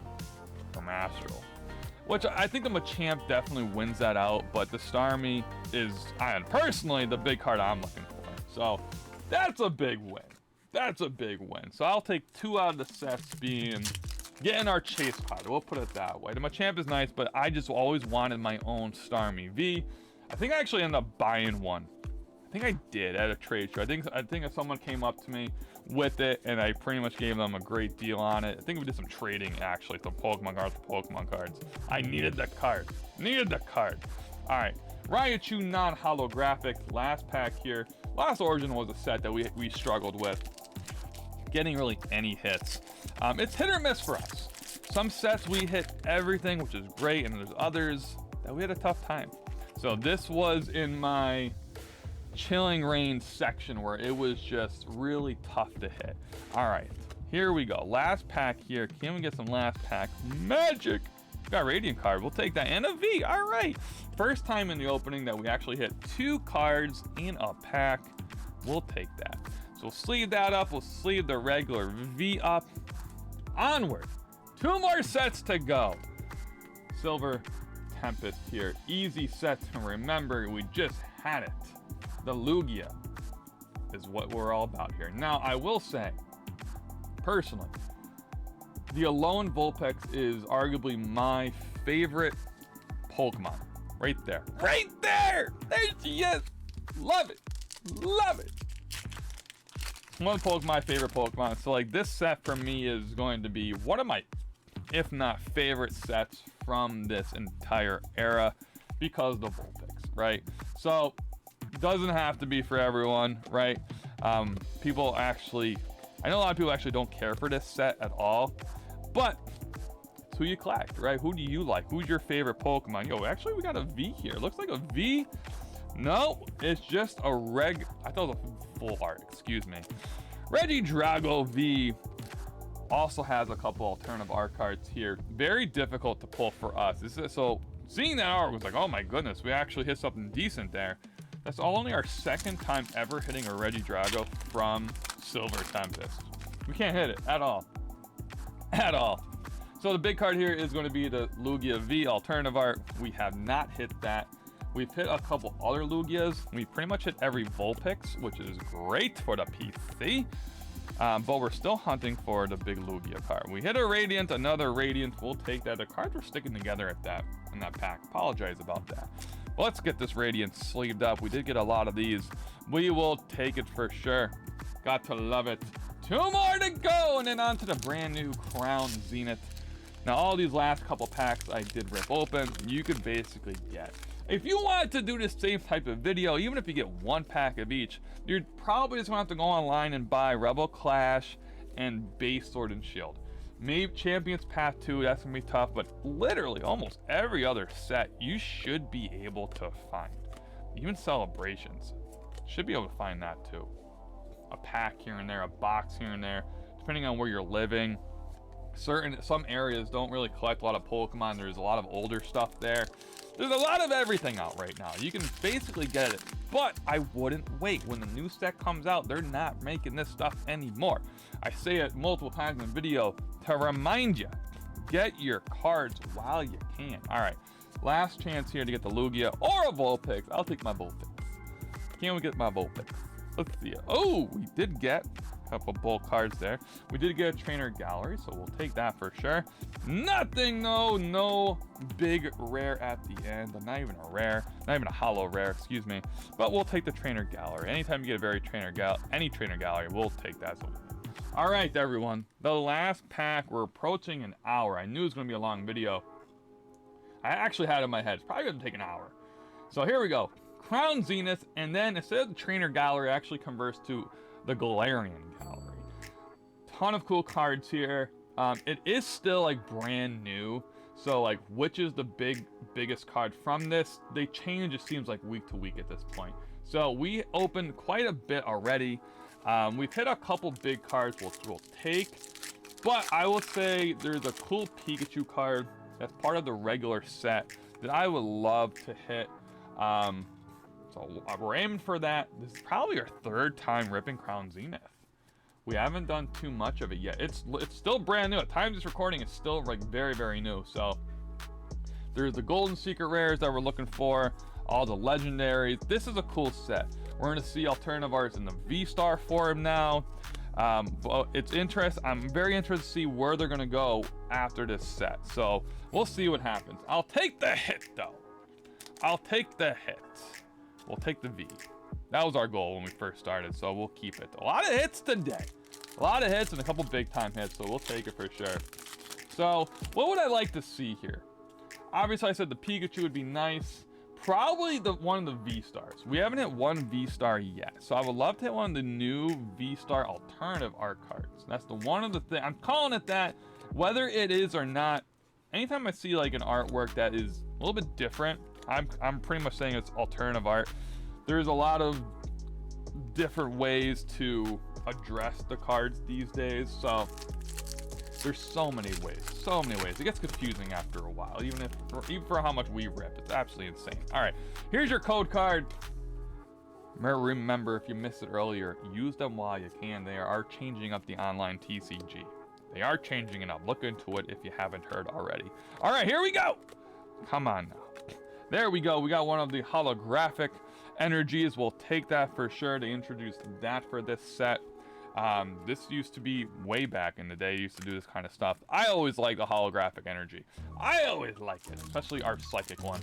S1: from Astral, which I think the Machamp definitely wins that out, but the Starmie is, personally, the big card I'm looking for. So that's a big win. That's a big win. So I'll take 2 out of the sets being getting our chase card. We'll put it that way. The Machamp is nice, but I just always wanted my own Starmie V. I think I actually ended up buying one. I think I did at a trade show. I think if someone came up to me with it and I pretty much gave them a great deal on it. I think we did some trading actually, some Pokemon cards. I needed the card. All right, Raichu non-holographic, last pack here. Lost Origin was a set that we struggled with getting really any hits. It's hit or miss for us. Some sets we hit everything, which is great, and there's others that we had a tough time. So this was in my Chilling Reign section where it was just really tough to hit. All right, here we go. Last pack here. Can we get some last pack magic? Got Radiant card. We'll take that. And a V. All right. First time in the opening that we actually hit 2 cards in a pack. We'll take that. So we'll sleeve that up. We'll sleeve the regular V up. Onward. 2 more sets to go. Silver Tempest here. Easy set to remember. We just had it. The Lugia is what we're all about here. Now, I will say, personally, the Alolan Vulpix is arguably my favorite Pokemon. Right there. Right there! There she is! Love it! Love it! One of my favorite Pokemon. So, like, this set for me is going to be one of my, if not favorite sets from this entire era because of the Vulpix, right? So, doesn't have to be for everyone, right? People actually, I know a lot of people actually don't care for this set at all, but it's who you collect, right? Who do you like? Who's your favorite Pokemon? Yo, actually we got a V here. Looks like a V. No, it's just a I thought it was a full art, excuse me. JReuthGaming V also has a couple alternative art cards here. Very difficult to pull for us. So seeing that art was like, oh my goodness, we actually hit something decent there. That's only our 2nd time ever hitting a JReuthGaming from Silver Tempest. We can't hit it at all. At all. So the big card here is going to be the Lugia V alternative art. We have not hit that. We've hit a couple other Lugias. We pretty much hit every Vulpix, which is great for the PC. But we're still hunting for the big Lugia card. We hit a Radiant, another Radiant. We'll take that. The cards were sticking together in that pack. Apologize about that. Let's get this Radiant sleeved up. We did get a lot of these. We will take it for sure. Got to love it. 2 more to go, and then on to the brand new Crown Zenith. Now, all these last couple packs I did rip open, you could basically get. If you wanted to do the same type of video, even if you get 1 pack of each, you're probably just going to have to go online and buy Rebel Clash and base Sword and Shield. Maybe Champions Path 2, that's going to be tough, but literally almost every other set you should be able to find. Even Celebrations, should be able to find that too. A pack here and there, a box here and there, depending on where you're living. Some areas don't really collect a lot of Pokemon. There's a lot of older stuff there. There's a lot of everything out right now. You can basically get it, but I wouldn't wait. When the new set comes out, they're not making this stuff anymore. I say it multiple times in the video to remind you, get your cards while you can. All right, last chance here to get the Lugia or a Vulpix. I'll take my Vulpix. Can we get my Vulpix? Let's see it. Oh, we did get a couple bulk cards there. We did get a trainer gallery, so we'll take that for sure. Nothing, no big rare at the end. Not even a rare, not even a hollow rare, excuse me. But we'll take the trainer gallery. Anytime you get a any trainer gallery, we'll take that. So, all right, everyone. The last pack, we're approaching an hour. I knew it was going to be a long video. I actually had it in my head. It's probably going to take an hour. So here we go. Crown Zenith, and then instead of the trainer gallery, actually converts to the Galarian gallery. Ton of cool cards here. It is still like brand new, so like which is the biggest card from this? They change, it seems like week to week at this point. So we opened quite a bit already. We've hit a couple big cards we'll take, but I will say there's a cool Pikachu card that's part of the regular set that I would love to hit. So we're aiming for that. This is probably our 3rd time ripping Crown Zenith. We haven't done too much of it yet. It's still brand new. At the time of this recording, it's still like very, very new. So there's the golden secret rares that we're looking for, all the legendaries. This is a cool set. We're going to see alternative arts in the V-Star form now. But it's interesting. I'm very interested to see where they're going to go after this set. So we'll see what happens. I'll take the hit, though. I'll take the hit. We'll take the V. That was our goal when we first started, so we'll keep it. A lot of hits today. A lot of hits and a couple big-time hits, so we'll take it for sure. So what would I like to see here? Obviously, I said the Pikachu would be nice. Probably one of the V-Stars. We haven't hit one V-Star yet, so I would love to hit one of the new V-Star alternative art cards. That's the one of the thing. I'm calling it that. Whether it is or not, anytime I see like an artwork that is a little bit different, I'm pretty much saying it's alternative art. There's a lot of different ways to address the cards these days, so there's so many ways. It gets confusing after a while, even for how much we rip. It's absolutely insane. All right, here's your code card. Remember, if you missed it earlier, use them while you can. They are changing up the online TCG. They are changing it up. Look into it if you haven't heard already. All right, here we go. Come on now. There we go. We got one of the holographic energies. We'll take that for sure to introduce that for this set. This used to be way back in the day. Used to do this kind of stuff. I always like the holographic energy. I always like it, especially our psychic one.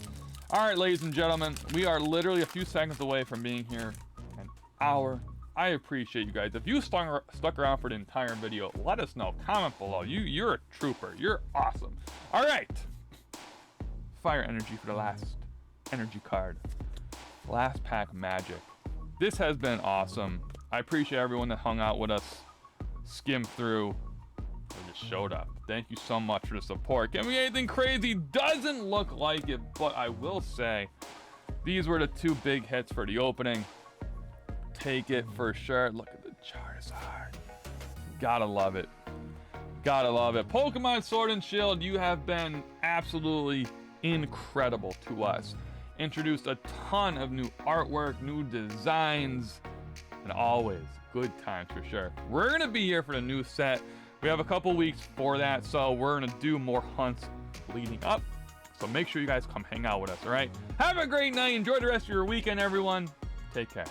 S1: All right, ladies and gentlemen, we are literally a few seconds away from being here an hour. I appreciate you guys. If you stuck around for the entire video, let us know. Comment below. You're a trooper. You're awesome. All right. Fire energy for the last energy card. Last pack magic. This has been awesome. I appreciate everyone that hung out with us, skimmed through, or just showed up. Thank you so much for the support. Give me anything crazy. Doesn't look like it, but I will say these were the 2 big hits for the opening. Take it for sure. Look at the Charizard. Gotta love it. Gotta love it. Pokemon Sword and Shield, you have been absolutely incredible to us. Introduced a ton of new artwork, new designs, and always good times for sure. We're gonna be here for the new set. We have a couple weeks for that, so we're gonna do more hunts leading up. So make sure you guys come hang out with us, all right? Have a great night. Enjoy the rest of your weekend, everyone. Take care.